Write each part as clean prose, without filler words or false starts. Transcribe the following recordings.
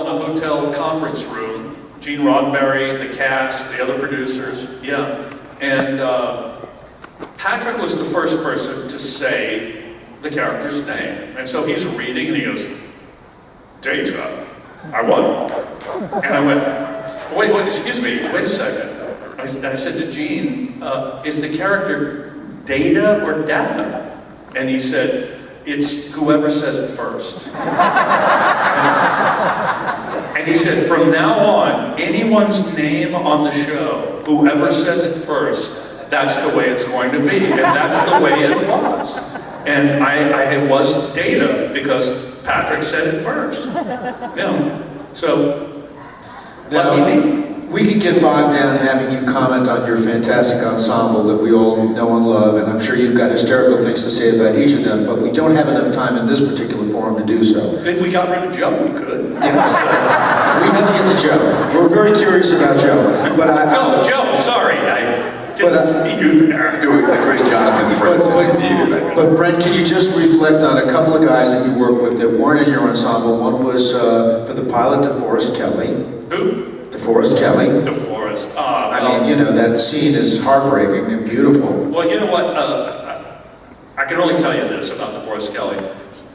in a hotel conference room. Gene Roddenberry, the cast, the other producers, yeah. And Patrick was the first person to say the character's name. And so he's reading and he goes, Data. I what? And I went, wait, excuse me, wait a second. I said to Gene, is the character Data or Data? And he said, it's whoever says it first. And he said, from now on, anyone's name on the show, whoever says it first, that's the way it's going to be. And that's the way it was. And I was Data because Patrick said it first. So, lucky me. We could get bogged down having you comment on your fantastic ensemble that we all know and love, and I'm sure you've got hysterical things to say about each of them, but we don't have enough time in this particular forum to do so. If we got rid of Joe, we could. Yes. We have to get to Joe. We're very curious about Joe. But Joe, sorry, I didn't see you there. Doing the great Jonathan Fritz. But Brent, can you just reflect on a couple of guys that you worked with that weren't in your ensemble? One was for the pilot, DeForest Kelley. Who? DeForest Kelley. DeForest. I mean, that scene is heartbreaking and beautiful. Well, you know what? I can only tell you this about DeForest Kelley,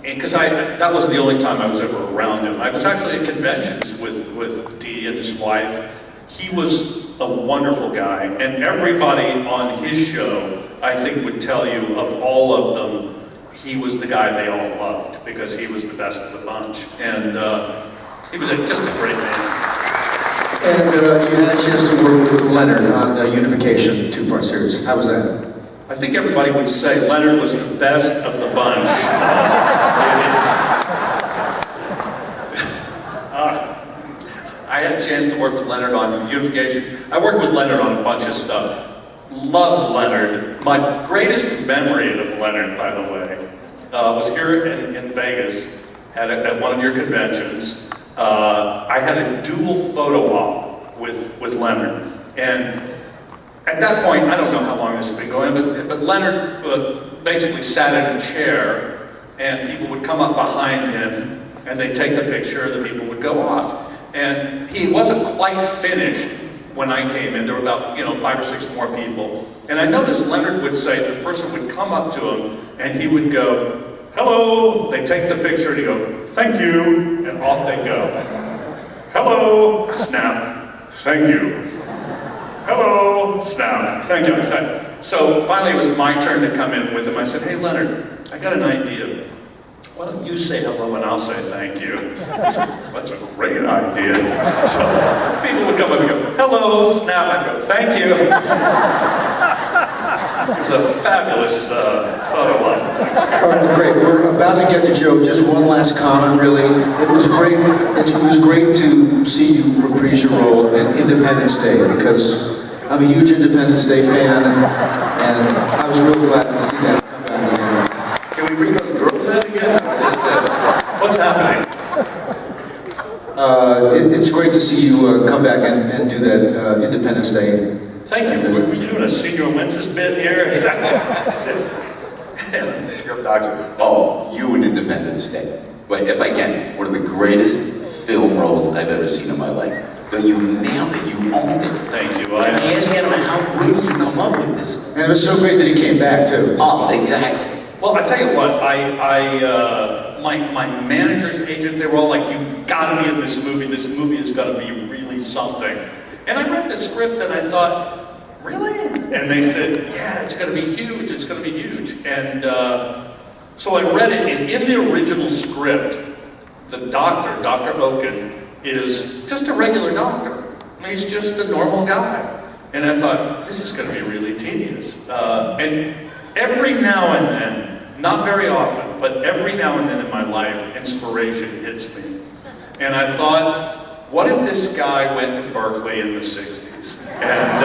because that wasn't the only time I was ever around him. I was actually at conventions with Dee and his wife. He was a wonderful guy, and everybody on his show, I think, would tell you of all of them, he was the guy they all loved because he was the best of the bunch, and he was just a great man. And you had a chance to work with Leonard on the Unification two-part series. How was that? I think everybody would say Leonard was the best of the bunch. I had a chance to work with Leonard on Unification. I worked with Leonard on a bunch of stuff. Loved Leonard. My greatest memory of Leonard, by the way, was here in Vegas at one of your conventions. I had a dual photo op with Leonard, and at that point, I don't know how long this has been going, but Leonard basically sat in a chair, and people would come up behind him, and they'd take the picture, the people would go off. And he wasn't quite finished when I came in. There were about 5 or 6 more people, and I noticed Leonard would say, the person would come up to him, and he would go, hello, they take the picture, and he'd go, thank you, and off they go. Hello, snap, thank you. Hello, snap, thank you. So finally it was my turn to come in with him. I said, hey Leonard, I got an idea. Why don't you say hello and I'll say thank you? He said, that's a great idea. So people would come up and go, hello, snap, I'd go, thank you. It was a fabulous photo op experience. Great. We're about to get to Joe. Just one last comment, really. It was great. It was great to see you reprise your role in Independence Day, because I'm a huge Independence Day fan, and I was real glad to see that come back again. Can we bring those girls out again? What's happening? It's great to see you come back and do that Independence Day. Thank you. We're doing a senior lenses bit here. Oh, you in Independence Day. But if I can, one of the greatest film roles that I've ever seen in my life. But you nailed it, you owned it. Thank you. I asked him, where did you come up with this? And it was so great that he came back, too. Oh, exactly. Well, I tell you what, my manager's agent, they were all like, you've got to be in this movie has got to be really something. And I read the script and I thought, really? And they said, yeah, it's going to be huge, it's going to be huge. And so I read it, and in the original script, the doctor, Dr. Oken, is just a regular doctor. I mean, he's just a normal guy. And I thought, this is going to be really tedious. And every now and then, not very often, but every now and then in my life, inspiration hits me. And I thought, what if this guy went to Berkeley in the 60s? And,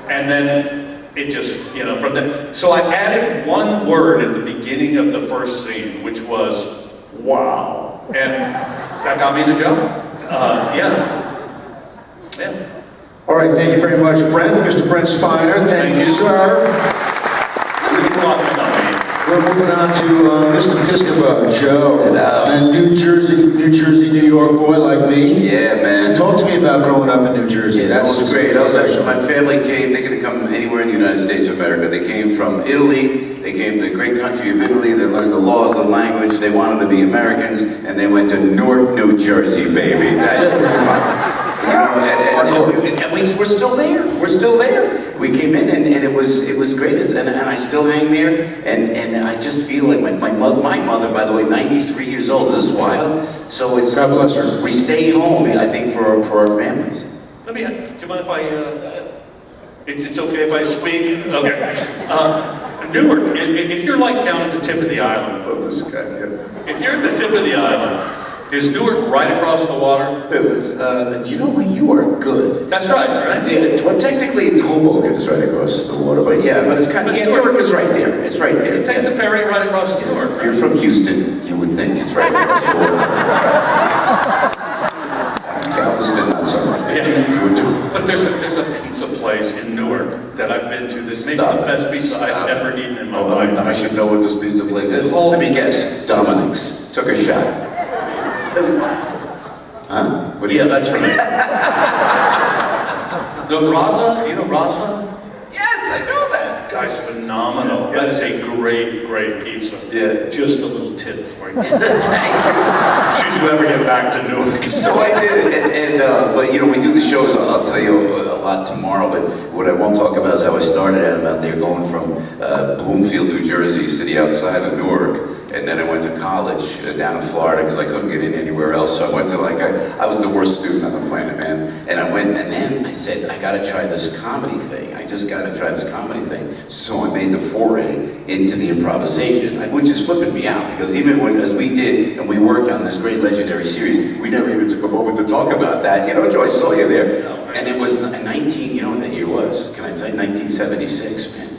and then it just, from then. So I added one word at the beginning of the first scene, which was, wow. And that got me the job. Yeah. All right, thank you very much, Brent. Mr. Brent Spiner, thank you, sir. Listen, you're talking about me. We're moving on to Mr. Piscopo, Joe. Hello. A New Jersey, New York boy like me. Yeah, man. Talk to me about growing up in New Jersey. Yeah, that was great. My family came, they could come anywhere in the United States of America. They came from Italy. They came to the great country of Italy. They learned the laws, the language. They wanted to be Americans, and they went to Newark, New Jersey, baby. We're still there. We're still there. We came in, and it was great, and I still hang there, and I just feel like my mother, by the way, 93 years old. This is wild. So it's God bless her. we stay home, I think, for our families. Do you mind if I, it's okay if I speak? Okay. Newark, if you're like down at the tip of the island, Love this guy. Yeah. if you're at the tip of the island, is Newark right across the water? You know what? You are good. That's right? Yeah, well, technically, Hoboken is right across the water, but it's kind of, Newark is right there. It's right there. You take the ferry right across Newark. If you're from Houston, you would think it's right across the water. Galveston, not so much. Yeah. You would do. But there's a pizza place in Newark that I've been to. This may be the best pizza I've ever eaten in my life. I should know what this pizza place is. Let me guess. Dominic's. Took a shot. Huh? What do you? Yeah, that's right. No, Raza? Do you know Raza? Yes, I know that. Guy's phenomenal. That is a great, great pizza. Yeah. Just a little tip for you. Thank you. Should you ever get back to Newark? So I did it, but we do the shows. I'll tell you a lot tomorrow. But what I won't talk about is how I started out there, going from Bloomfield, New Jersey, city outside of Newark. And then I went to college down in Florida because I couldn't get in anywhere else. So I went to I was the worst student on the planet, man. And I went, and then I said, I got to try this comedy thing. I just got to try this comedy thing. So I made the foray into the improvisation, which is flipping me out because even as we did and we worked on this great legendary series, we never even took a moment to talk about that. You know, Joe, I saw you there, and it was 19. You know what that year was? Can I tell you? 1976, man.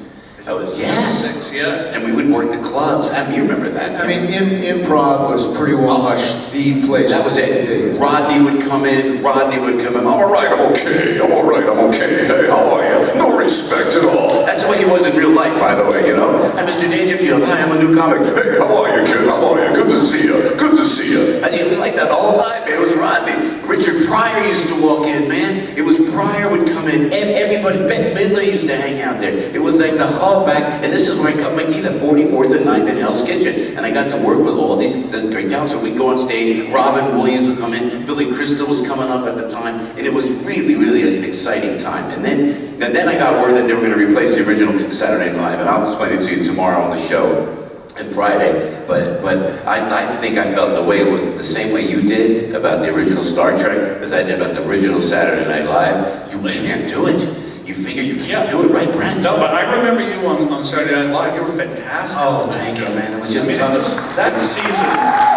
Yes. Yeah. And we would work the clubs. I mean, you remember that. I mean, improv was pretty well much the place. That was it. Rodney would come in. I'm all right, I'm okay. Hey, how are you? No respect at all. That's the way he was in real life, by the way, you know? Hi, Mr. Dangerfield. Hi, I'm a new comic. Hey, how are you, kid? How are you? Good to see you. Good to see you. And he was like that all the time, man. It was Rodney. Richard Pryor used to walk in, man. It was Pryor would come in. Everybody, Bette Midler used to hang out there. It was like the hub back, and this is where I cut my teeth at 44th and 9th in Hell's Kitchen. And I got to work with all this great talent. So we'd go on stage, Robin Williams would come in, Billy Crystal was coming up at the time, and it was really, really an exciting time. And then I got word that they were going to replace the original Saturday Night Live, and I'll explain it to you tomorrow on the show. And Friday, but I think I felt the same way you did about the original Star Trek as I did about the original Saturday Night Live. You can't do it. You figure you can't do it, right, Brent? No, but I remember you on Saturday Night Live. You were fantastic. Oh, thank you, man. It was just that season,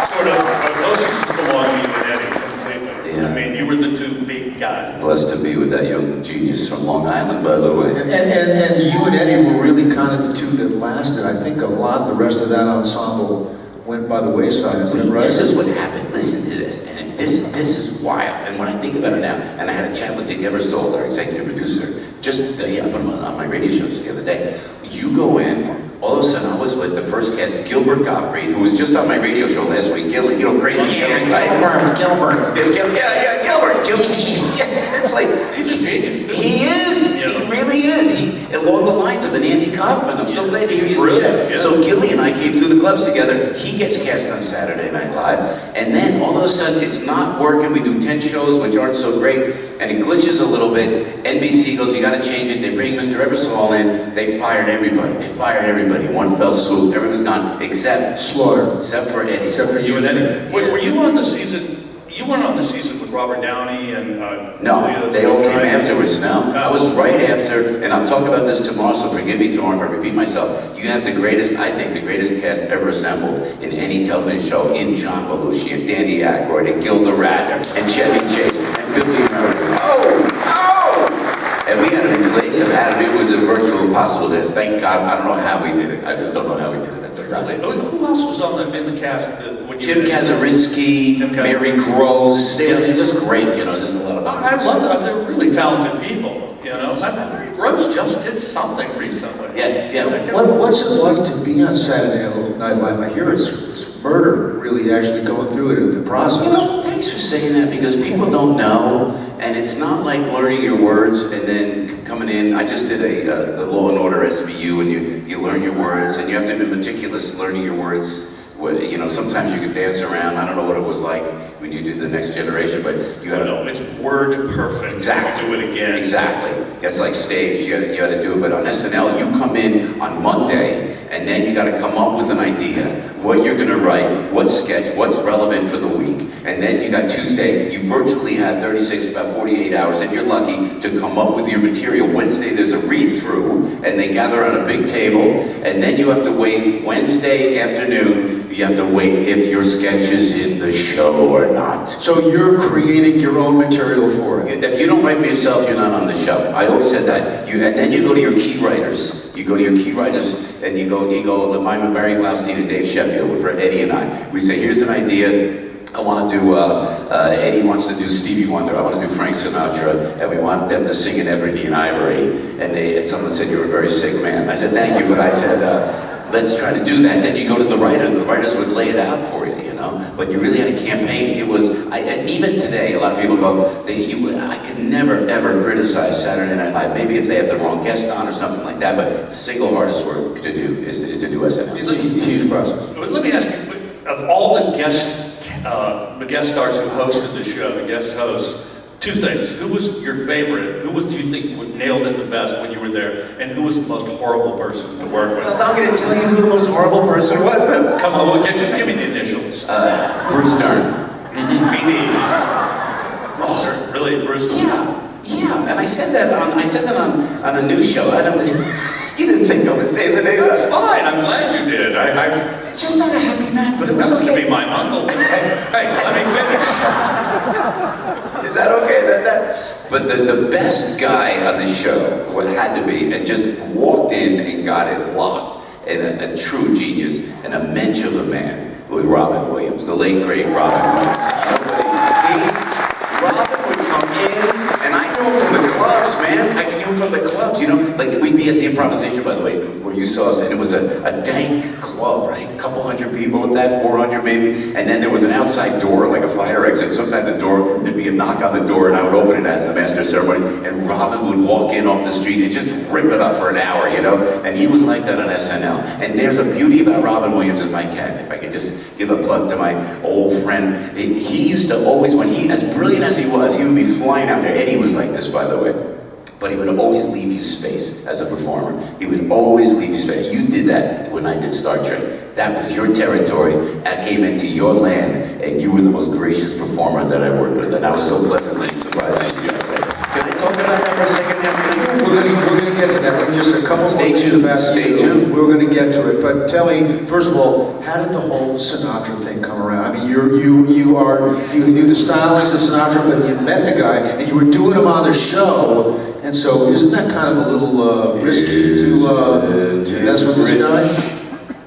sort of, those seasons belong to you and Eddie completely. Yeah. I mean, you were the two big guys. Blessed to be with that young genius from Long Island, by the way. And you and Eddie were really kind of the two that lasted. I think a lot of the rest of that ensemble went by the wayside. Is that right? This is what happened. Listen to this. And this is wild. And when I think about it now, and I had a chat with Dick Eversole, our executive producer, just I put him on my radio show just the other day. You go in, all of a sudden I was with the first cast, Gilbert Gottfried, who was just on my radio show last week. Crazy Gilbert, right? Gilbert. Gilbert. Yeah, it's like He's a genius, too. he is. Yeah. He really is. Along the lines of an Andy Kaufman. I'm so glad to hear you say Brilliant, that. yeah. So Gilly and I came through the clubs together. He gets cast on Saturday Night Live, and then all of a sudden it's not working. We do 10 shows, which aren't so great, and it glitches a little bit. NBC goes, you got to change it. They bring Mr. Eversole in. They fired everybody. One fell swoop. Everyone's gone except Slaughter. Except for Eddie. Except for You and Eddie. Were you on the season? You weren't on the season with Robert Downey and No, they all came Giants? afterwards. No, I was right after, and I'll talk about this tomorrow, so forgive me tomorrow if I repeat myself. You have the greatest, I think, the greatest cast ever assembled in any television show in John Belushi and Danny Aykroyd and Gilda Radner and Chevy Chase and Billy Murray. Oh! And we had to replace him. It was a virtual impossible test. Thank God. I don't know how we did it. I just don't know how we did it. Really? Who else was in the cast? Jim Kazurinsky, Mary Gross. They're just great, just a lot of fun. I love them. They're really talented people. You know, Larry Gross just did something recently. Yeah. What's it like to be on Saturday Night Live? I hear it's murder, really, actually going through it in the process. You know, thanks for saying that, because people don't know, and it's not like learning your words and then coming in. I just did the Law and Order SVU, and you learn your words, and you have to be meticulous learning your words. You know, sometimes you could dance around. I don't know what it was like when you did The Next Generation, but you had to... No, it's word perfect. Exactly. Do it again. Exactly. That's like stage. You had to do it. But on SNL, you come in on Monday, and then you got to come up with an idea, what you're going to write, what sketch, what's relevant for the week. And then you got Tuesday. You virtually have 48 hours, if you're lucky, to come up with your material. Wednesday, there's a read-through, and they gather on a big table. And then you have to wait Wednesday afternoon. You have to wait if your sketch is in the show or not. So you're creating your own material for it. If you don't write for yourself, you're not on the show. I always said that. And then you go to your key writers. You go to your key writers, and you go. I'm with Barry Blaustein and Dave Sheffield, for Eddie and I. We say, here's an idea. I want to do, Eddie wants to do Stevie Wonder. I want to do Frank Sinatra, and we want them to sing in Ebony and Ivory. And someone said, you're a very sick man. I said, thank you, but I said, let's try to do that. Then you go to the writer, and the writers would lay it out for you, you know? But you really had a campaign. It was, and even today, a lot of people go, I could never, ever criticize Saturday Night Live. Maybe if they have the wrong guest on or something like that, but the single hardest work to do is to do SNL. It's a huge process. Let me ask you, of all the guest stars who hosted the show, the guest hosts, two things. Who was your favorite? Who do you think nailed it the best when you were there? And who was the most horrible person to work with? Well, I'm going to tell you who the most horrible person was. Come on, just give me the initials. Bruce Dern. BD. Oh, really, Bruce? Yeah. And I said that on a news show. You didn't think I was saying the name. That's fine. I'm glad you did. It's just not a happy man, but it was That must okay. be my uncle. Hey, let me finish. Is that okay? But the best guy on the show, what had to be, and just walked in and got it locked, and a true genius, and a mensch of a man, was Robin Williams, the late great Robin Williams. Robin would come in, and I knew him from the clubs, man. I knew him from the clubs, you know. Like, we'd be at the Improvisation, by the way, where you saw us, and it was a dank club, right? A couple hundred people, if that, 400 maybe. And then there was an outside door, like a fire exit. Sometimes there'd be a knock on the door, and I would open it as the master of ceremonies, and Robin would walk in off the street and just rip it up for an hour, you know? And he was like that on SNL. And there's a beauty about Robin Williams, if I could just give a plug to my old friend. He used to always, as brilliant as he would be flying out there. Eddie was like this, by the way. But he would always leave you space as a performer. He would always leave you space. You did that when I did Star Trek. That was your territory. That came into your land, and you were the most gracious performer that I worked with. And I was so pleasantly surprised. Can I talk about that for a second now? We're going to get to that. Let me just a couple Stay more tuned. about Stay you. tuned. We're going to get to it. But tell me, first of all, how did the whole Sinatra thing come around? I mean, you knew the stylings of Sinatra, but you met the guy, and you were doing him on the show. And so, isn't that kind of a little risky to mess with this guy?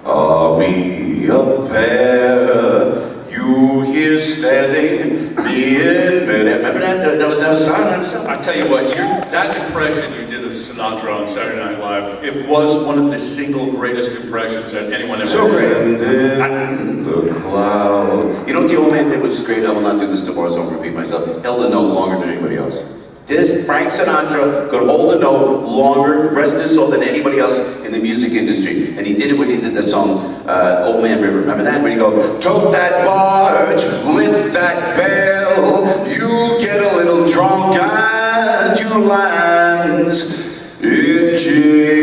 Are we a pair? You here standing, me in bed. Remember that? That was song. I tell you what, that impression you did of Sinatra on Saturday Night Live, it was one of the single greatest impressions that anyone ever So great. And in the cloud. You know what the old man did, which is great? I will not do this tomorrow, so I won't repeat myself. Held a note longer than anybody else. Frank Sinatra could hold a note longer, rest his soul, than anybody else in the music industry. And he did it when he did the song, Old Man River. Remember that? When he go, tote that barge, lift that bell, you get a little drunk and you lands in jail.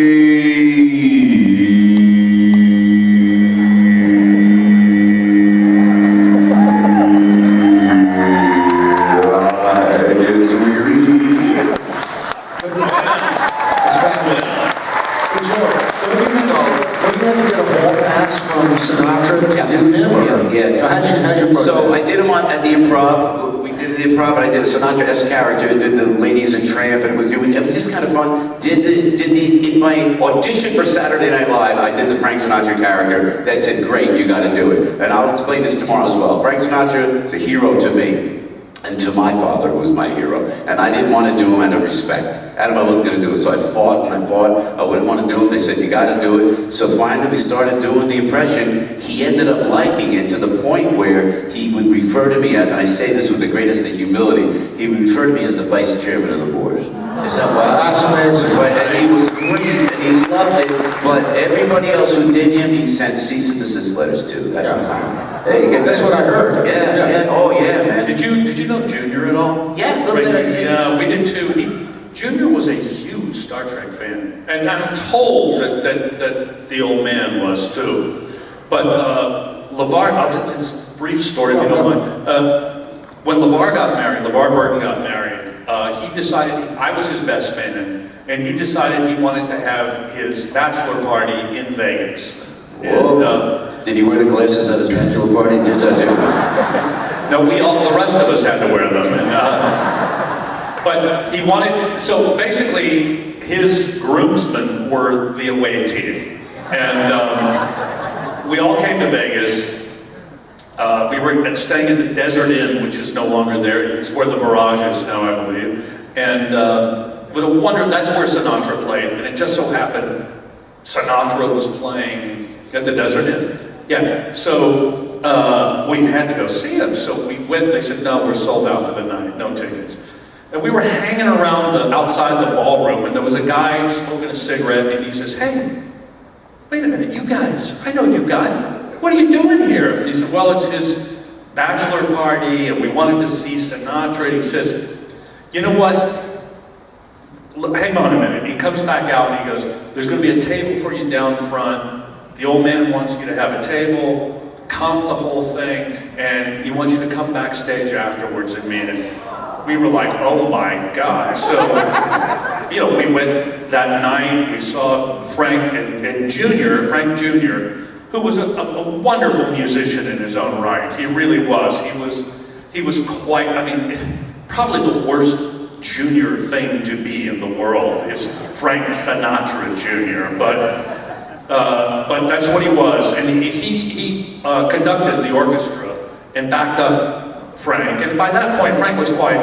Sinatra to do him? Yeah. So how'd you approach So that? I did him at the Improv. We did the Improv, and I did a Sinatra-esque character. I did the Lady is a Tramp, and it was just kind of fun. In my audition for Saturday Night Live, I did the Frank Sinatra character. They said, great, you got to do it. And I'll explain this tomorrow as well. Frank Sinatra is a hero to me. and to my father, who was my hero. And I didn't want to do him out of respect. Adam, I wasn't going to do it. So I fought and I fought. I wouldn't want to do it. They said, you got to do it. So finally we started doing the impression. He ended up liking it to the point where he would refer to me as, and I say this with the greatest of humility, he would refer to me as the vice chairman of the board. Is that wild? That's amazing. And he was great, and he loved it, but everybody else who did him, he sent cease and desist letters to at the time. Hey, That's what I heard. Yeah, oh yeah, man. Did you know Junior at all? Yeah, a little bit I did. Yeah, we did too. Junior was a huge Star Trek fan, and I'm told that the old man was too. But LeVar, I'll tell you this brief story if you don't mind. When LeVar Burton got married, he decided, I was his best man, and he decided he wanted to have his bachelor party in Vegas. Whoa. Did he wear the glasses at his bachelor party? No, the rest of us had to wear them. But he wanted, so basically his groomsmen were the away team. And we all came to Vegas. We were staying at the Desert Inn, which is no longer there. It's where the Mirage is now, I believe. And with a wonder, that's where Sinatra played. And it just so happened Sinatra was playing at the Desert Inn. Yeah, so we had to go see him. So we went, they said, no, we're sold out for the night, no tickets. And we were hanging around outside the ballroom, and there was a guy smoking a cigarette, and he says, hey, wait a minute, you guys, I know you guys. What are you doing here? And he said, well, it's his bachelor party, and we wanted to see Sinatra. And he says, you know what? Look, hang on a minute. He comes back out, and he goes, there's going to be a table for you down front. The old man wants you to have a table, comp the whole thing, and he wants you to come backstage afterwards and meet him. We were like, oh my God. So, we went that night, we saw Frank Frank Jr., who was a wonderful musician in his own right. He really was. He was quite, probably the worst junior thing to be in the world is Frank Sinatra Jr., but that's what he was. And he conducted the orchestra and backed up Frank. And by that point, Frank was quite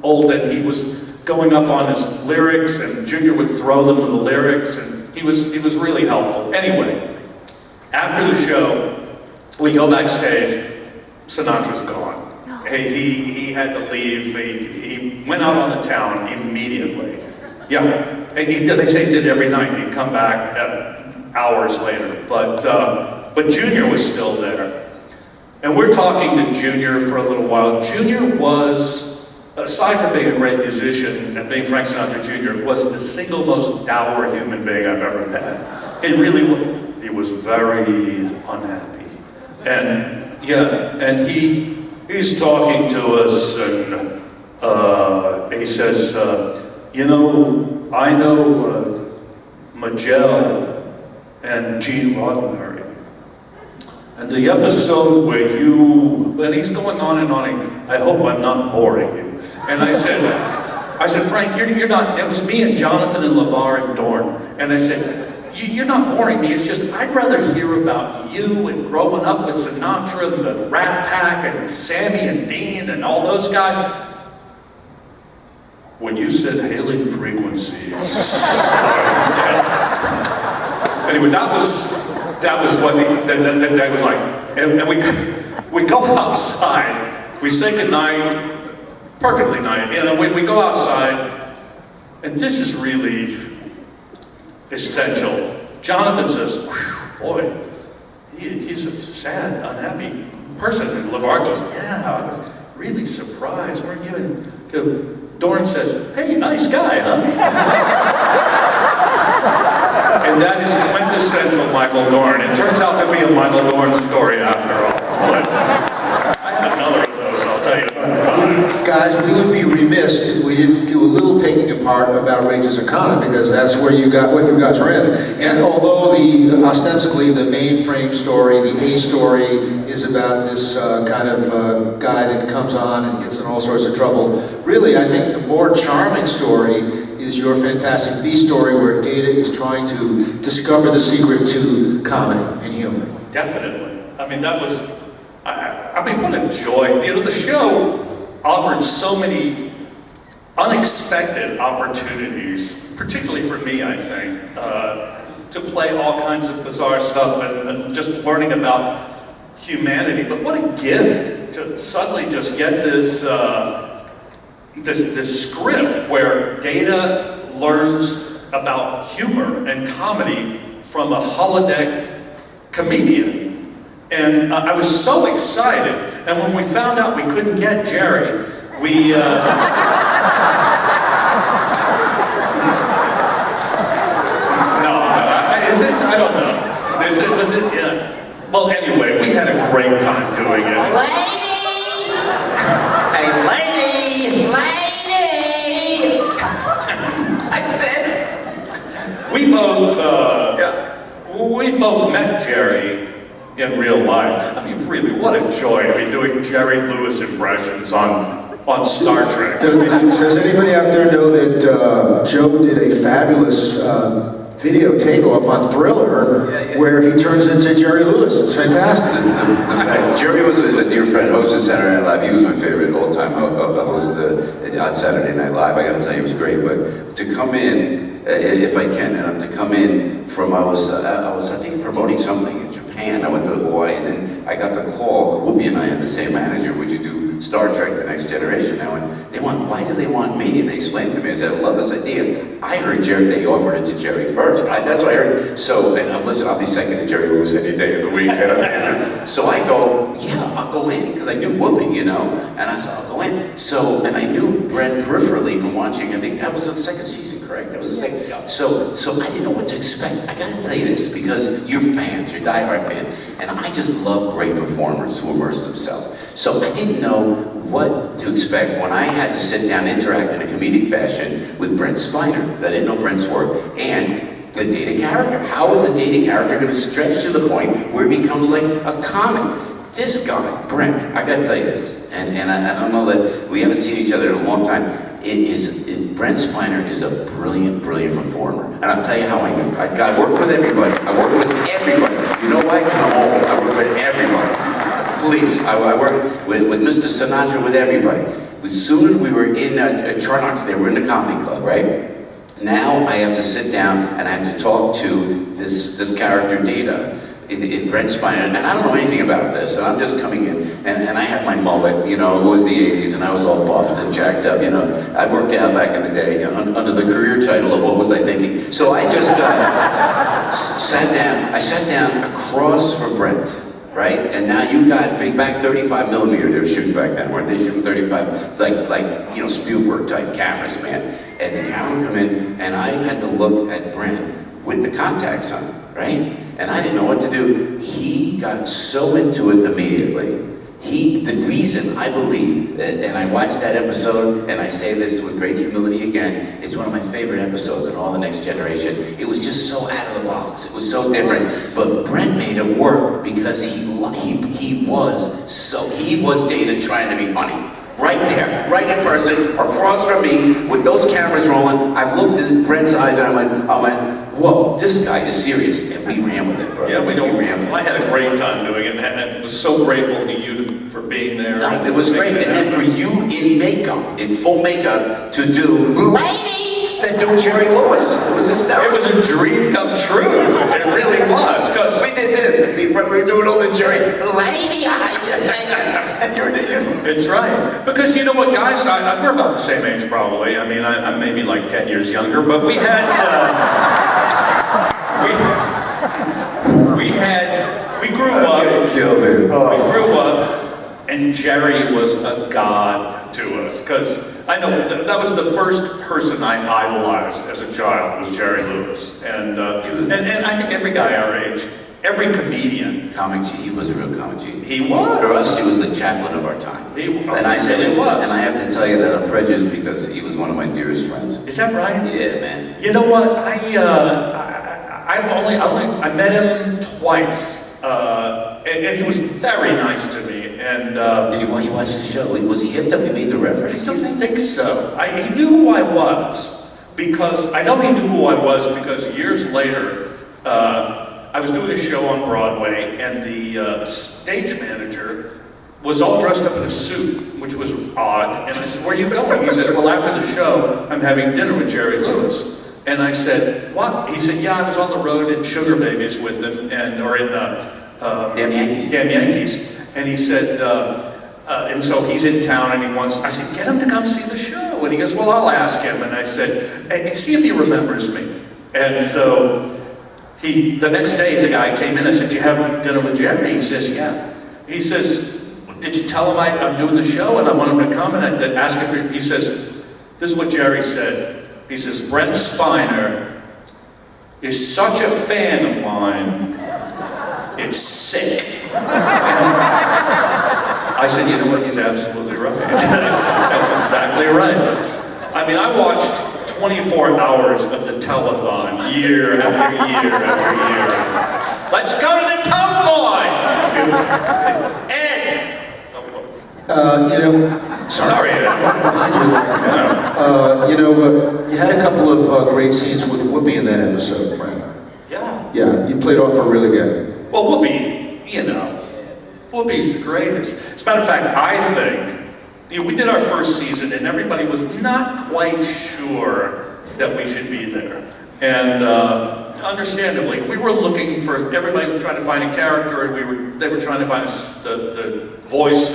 old, and he was going up on his lyrics, and Junior would throw them with the lyrics, and he was really helpful. Anyway, after the show, we go backstage. Sinatra's gone. He had to leave. He went out on the town immediately. Yeah, they say he did every night. He'd come back hours later, but Junior was still there. And we're talking to Junior for a little while. Junior was, aside from being a great musician and being Frank Sinatra Jr., was the single most dour human being I've ever met. He really was. He was very unhappy. And he's talking to us, and he says, I know Magellan and Gene Roddenberry. And the episode where and he's going on and on, I hope I'm not boring you. And I said, Frank, you're not, it was me and Jonathan and LeVar and Dorn. And I said, you're not boring me, it's just, I'd rather hear about you and growing up with Sinatra and the Rat Pack and Sammy and Dean and all those guys. When you said hailing frequencies. Anyway, that was what the day was like. And we go outside, we say goodnight, perfectly night, we go outside, and this is really essential. Jonathan says, boy, he's a sad, unhappy person. And LeVar goes, yeah, I was really surprised, weren't you? And Dorn says, hey, nice guy, huh? And that is quintessential Michael Dorn. It turns out to be a Michael Dorn story after all. But I have another of those, I'll tell you another time. Guys, we would be remiss if we didn't do a little taking apart of Outrageous Economy, because that's where you got what you guys are in. And although ostensibly the mainframe story, the A story, is about this kind of guy that comes on and gets in all sorts of trouble, really I think the more charming story is your fantastic B story, where Data is trying to discover the secret to comedy and humor. Definitely. That was, what a joy. The show, offered so many unexpected opportunities, particularly for me, I think, to play all kinds of bizarre stuff and just learning about humanity. But what a gift to suddenly just get this this script where Data learns about humor and comedy from a holodeck comedian. And I was so excited. And when we found out we couldn't get Jerry, we is it? I don't know. Was it? Yeah. Well, anyway, we had a great time doing it. Lady! Hey, lady! Lady! I said... We both met Jerry in real life. I mean, really, what a joy to be doing Jerry Lewis impressions on Star Trek. Does anybody out there know that Joe did a fabulous video takeoff on Thriller where he turns into Jerry Lewis? It's fantastic. Jerry was a dear friend, hosted Saturday Night Live. He was my favorite all-time host on Saturday Night Live. I got to tell you, he was great. But to come in, if I can, to come in from I was I think promoting something in Japan. I went to Hawaii, and then I got the call. Whoopi and I had the same manager. Would you do Star Trek: The Next Generation now? And why do they want me? And they explained to me. I said, I love this idea. I heard Jerry. They offered it to Jerry first. That's what I heard. So, and listen, I'll be second to Jerry Lewis any day of the week. So I go, yeah, I'll go in because I knew Whoopi, and I said, I'll go in. So, and I knew Brent peripherally from watching. I think that was the second season, correct? That was the second. So I didn't know what to expect. I got to tell you this because you're fans, you're diehard fans, and I just love great performers who immerse themselves. So I didn't know what to expect when I had to sit down and interact in a comedic fashion with Brent Spiner. I didn't know Brent's work. And the Data character. How is the Data character going to stretch to the point where it becomes like a comic? This guy, Brent, I got to tell you this, and I don't know that we haven't seen each other in a long time. Brent Spiner is a brilliant, brilliant performer. And I'll tell you how I know. I work with everybody. I work with everybody. You know why? Because I'm old. I work with everybody. Police. I work with Mr. Sinatra, with everybody. As soon as we were in Charnox, they were in the comedy club, right? Now I have to sit down and I have to talk to this character Data in Brent Spiner, and I don't know anything about this, and I'm just coming in, and I had my mullet, it was the 80s, and I was all buffed and jacked up, I worked out back in the day, under the career title of What Was I Thinking? So I just sat down across from Brent, right? And now you got big back 35 millimeter they were shooting back then, weren't they? Shooting 35, like Spielberg type cameras, man. And the camera would come in, and I had to look at Brent with the contacts on, right? And I didn't know what to do. He got so into it immediately. The reason I believe, and I watched that episode, and I say this with great humility again, it's one of my favorite episodes in all the Next Generation. It was just so out of the box. It was so different. But Brent made it work because he was Data trying to be funny. Right there, right in person, across from me, with those cameras rolling. I looked in Brent's eyes and I went, whoa, this guy is serious. And we ran with it, bro. Yeah, we ran with it. I had a great time doing it, and I was so grateful to you for being there. No, it was great. And then for you in makeup, in full makeup, to do Lady, then do Jerry Lewis. It was hysterical. It was a dream come true. It really was. Because we did this. We were doing all the Jerry. Lady, I just and you're it's right. Because you know what, guys, we're about the same age probably. I mean, I'm maybe like 10 years younger, but we had, we grew up. Killed it. Oh. We grew up, and Jerry was a god to us. Because I know that was the first person I idolized as a child was Jerry Lewis, and I think every guy our age. Every comedian. Comic G, he was a real comic G. He was. For us, he was the chaplain of our time. He was. And I said he was. And I have to tell you that I'm prejudiced because he was one of my dearest friends. Is that right? Yeah, man. You know what? I met him twice, and he was very nice to me. And did you watch the show? Was he hip that we made the reference? I don't think so. He knew who I was because I know he knew who I was because years later. I was doing a show on Broadway, and the stage manager was all dressed up in a suit, which was odd. And I said, where are you going? He says, well, after the show, I'm having dinner with Jerry Lewis. And I said, what? He said, yeah, I was on the road in Sugar Babies with him, or in Damn Yankees. Damn Yankees. And he said, and so he's in town and I said, get him to come see the show. And he goes, well, I'll ask him. And I said, hey, see if he remembers me. And so the next day, the guy came in. I said, do you have dinner with Jerry? He says, yeah. He says, did you tell him I'm doing the show and I want him to come and I'd ask him he says, this is what Jerry said. He says, Brent Spiner is such a fan of mine, it's sick. I said, you know what, he's absolutely right. That's exactly right. I mean, I watched 24 hours of the telethon, year after year after year. Let's go to the Toad Boy! Ed! Sorry, Ed. You had a couple of great scenes with Whoopi in that episode, Brent. Yeah. Yeah, you played off her really good. Well, Whoopi, Whoopi's the greatest. As a matter of fact, I think, we did our first season and everybody was not quite sure that we should be there. And understandably, we were looking for, everybody was trying to find a character and they were trying to find the voice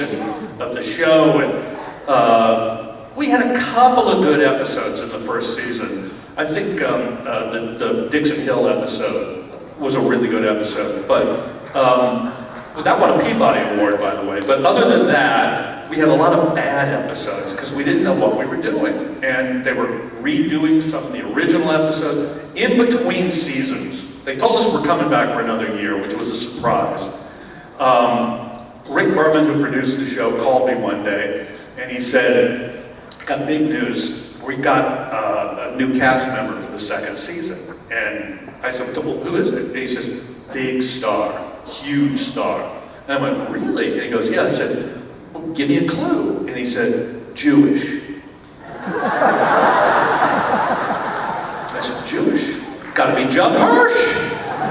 of the show. And we had a couple of good episodes in the first season. I think the Dixon Hill episode was a really good episode. But that won a Peabody Award, by the way. But other than that, we had a lot of bad episodes because we didn't know what we were doing. And they were redoing some of the original episodes in between seasons. They told us we're coming back for another year, which was a surprise. Rick Berman, who produced the show, called me one day and he said, got big news. We got a new cast member for the second season. And I said, well, who is it? And he says, big star, huge star. And I went, really? And he goes, yeah. I said, well, give me a clue. And he said, Jewish. I said, Jewish? Gotta be Judd Hirsch.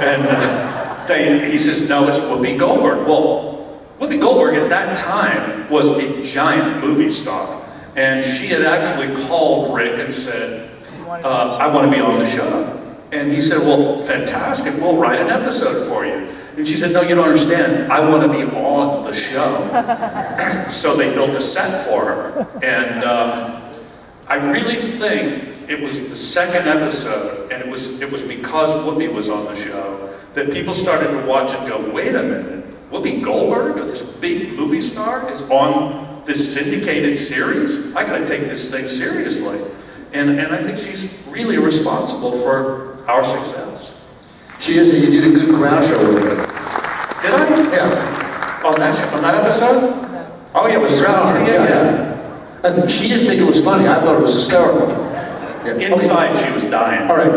And he says, no, it's Whoopi Goldberg. Well, Whoopi Goldberg at that time was a giant movie star. And she had actually called Rick and said, I want to be on the show. And he said, well, fantastic, we'll write an episode for you. And she said, no, you don't understand, I want to be on the show. So they built a set for her. And I really think it was the second episode, and it was because Whoopi was on the show, that people started to watch and go, wait a minute, Whoopi Goldberg, this big movie star, is on this syndicated series? I gotta take this thing seriously. And I think she's really responsible for our success. She is, and you did a good crowd show with her. Did I? Yeah. On that episode? No. Oh yeah, it was crowd. Yeah. And she didn't think it was funny. I thought it was hysterical. Yeah. Inside, she was dying. All right.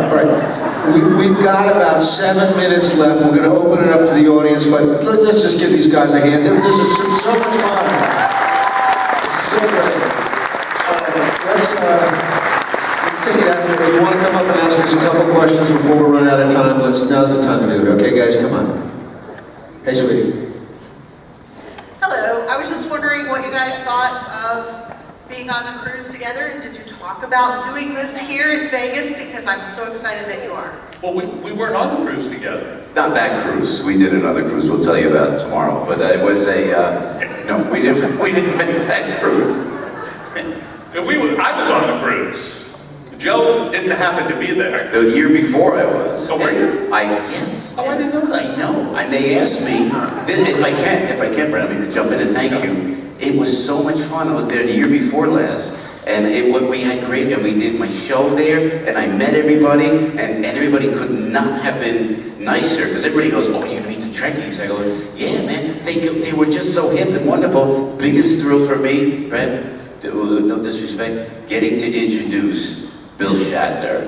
We've got about 7 minutes left. We're going to open it up to the audience, but let's just give these guys a hand. This is so much fun. This is so great. Let's take it out there. If you want to come up and ask us a couple questions before we run out of time, now's the time to do it. Okay, guys, come on. Hey, sweetie. Hello. I was just wondering what you guys thought of being on the cruise together, and did you talk about doing this here in Vegas? Because I'm so excited that you are. Well, we weren't on the cruise together. Not that cruise. We did another cruise. We'll tell you about it tomorrow. But it was no, we didn't make that cruise. I was on the cruise. Joe didn't happen to be there. The year before I was. Oh, were you? Yes. Oh, I didn't know that. I know. And they asked me, if I can, Brent, I mean to jump in and thank you. It was so much fun. I was there the year before last. And we had great, and we did my show there, and I met everybody, and everybody could not have been nicer, because everybody goes, oh, you meet the Trekkies. I go, yeah, man, they were just so hip and wonderful. Biggest thrill for me, Brent, no disrespect, getting to introduce Bill Shatner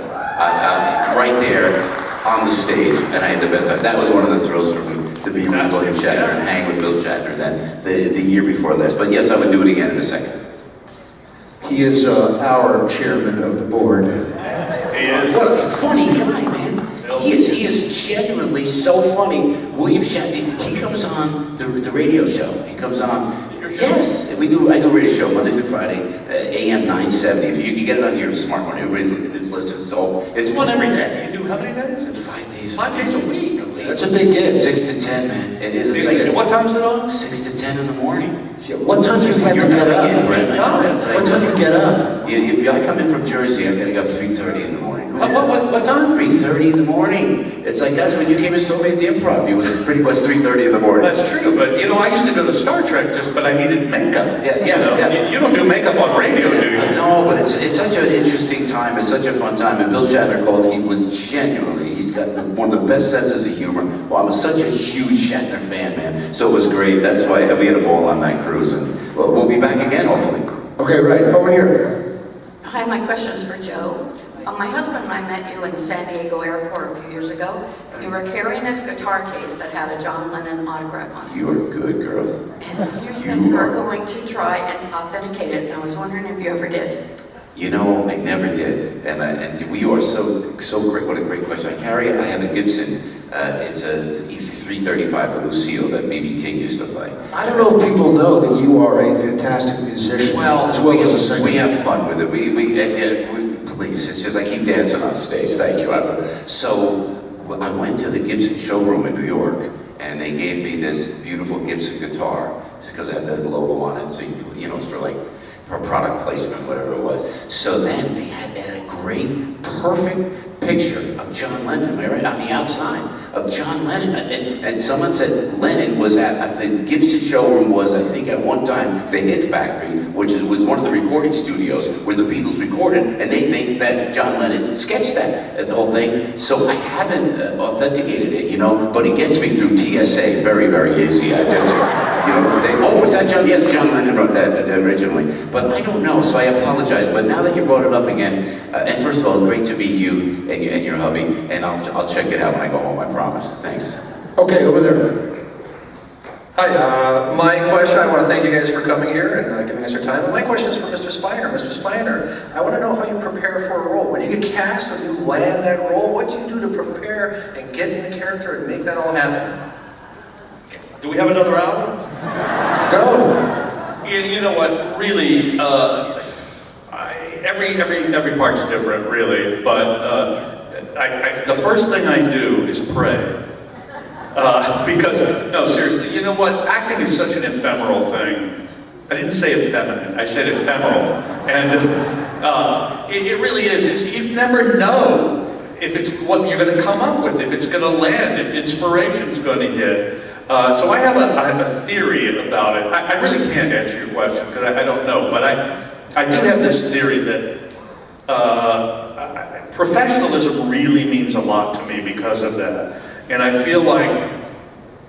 right there on the stage, and I had the best time. That was one of the thrills for me, to be with William Shatner and hang with Bill Shatner the year before last. But yes, I would do it again in a second. He is our chairman of the board. He is. What a funny guy, man. He is genuinely so funny. William Shatner, he comes on the radio show. He comes on. You're show? Yes, we do. I do a radio show Monday through Friday, AM 970. If you can get it on your smartphone, everybody's listening. So It's one every day. You do how many days? It's 5 days. 5 days a week. That's a big gig. 6 to 10, man. It is. Like, What time is it on? 6 to 10 in the morning. What time do you have to get up? Brent. What time do you get up? If I come in from Jersey, I'm getting up 3:30 in the morning. What time? 3:30 in the morning. It's like that's when you came and saw me at the Improv. It was pretty much 3:30 in the morning. That's true, but I used to go to Star Trek but I needed makeup. Yeah. You don't do makeup on radio, do you? No, but it's such an interesting time. It's such a fun time. And Bill Shatner called. He was genuinely. He's got one of the best senses of humor. Well, I'm such a huge Shatner fan, man. So it was great. That's why we had a ball on that cruise, and we'll be back again, hopefully. Okay, right, over here. Hi, my question is for Joe. My husband and I met you in the San Diego airport a few years ago. You were carrying a guitar case that had a John Lennon autograph on it. You are a good girl. And you said you were going to try and authenticate it, and I was wondering if you ever did. You know, I never did, and we are so great. What a great question. I have a Gibson. It's a E335, the Lucille that B.B. King used to play. I don't know if people know that you are a fantastic musician as well as a singer. We have fun with it. Please, it's just I keep dancing on stage. Thank you. So I went to the Gibson showroom in New York, and they gave me this beautiful Gibson guitar because it had the logo on it. So it's for product placement, whatever it was. So then they had a great, perfect picture of John Lennon, right, on the outside of John Lennon. And someone said Lennon was at the Gibson showroom was, I think at one time, the Hit Factory, which was one of the recording studios where the Beatles recorded, and they think that John Lennon sketched the whole thing. So I haven't authenticated it, but it gets me through TSA very, very easy. I just, was that John? Yes, John Lennon wrote that originally. But I don't know, so I apologize. But now that you brought it up again, and first of all, great to meet you and your hubby, and I'll check it out when I go home, I promise. Thanks. Okay, over there. Hi, my question, I want to thank you guys for coming here and giving us your time. But my question is for Mr. Spiner. Mr. Spiner, I want to know how you prepare for a role. When you get cast, when you land that role, what do you do to prepare and get in the character and make that all happen? Do we have another album? Go. You know what? Really, every part's different, really. But the first thing I do is pray. Because, no, seriously, you know what? Acting is such an ephemeral thing. I didn't say effeminate, I said ephemeral. And it really is. You never know if it's what you're going to come up with, if it's going to land, if inspiration's going to hit. So I have a theory about it. I really can't answer your question because I don't know, but I do have this theory that professionalism really means a lot to me because of that. And I feel like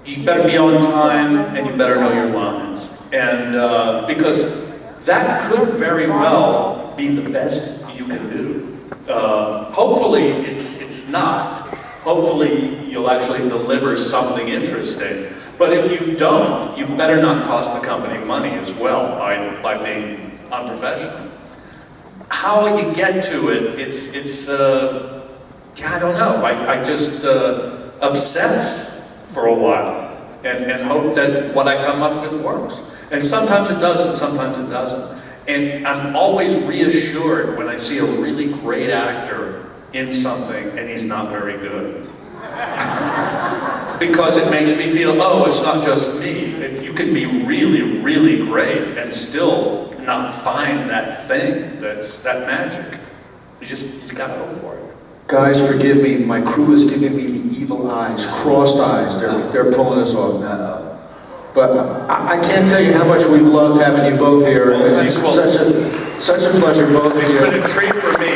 you better be on time and you better know your lines. And because that could very well be the best you can do. Hopefully it's not. Hopefully you'll actually deliver something interesting. But if you don't, you better not cost the company money as well by being unprofessional. How you get to it, it's I don't know. I just obsess for a while and hope that what I come up with works. And sometimes it does and sometimes it doesn't. And I'm always reassured when I see a really great actor in something and he's not very good. Because it makes me feel, oh, it's not just me. You can be really, really great and still not find that thing that magic. You gotta go for it. Guys, forgive me, my crew is giving me the evil eyes, crossed eyes. They're pulling us off now. But I can't tell you how much we've loved having you both here. Well, It's such a pleasure, both of you. It's been a treat for me.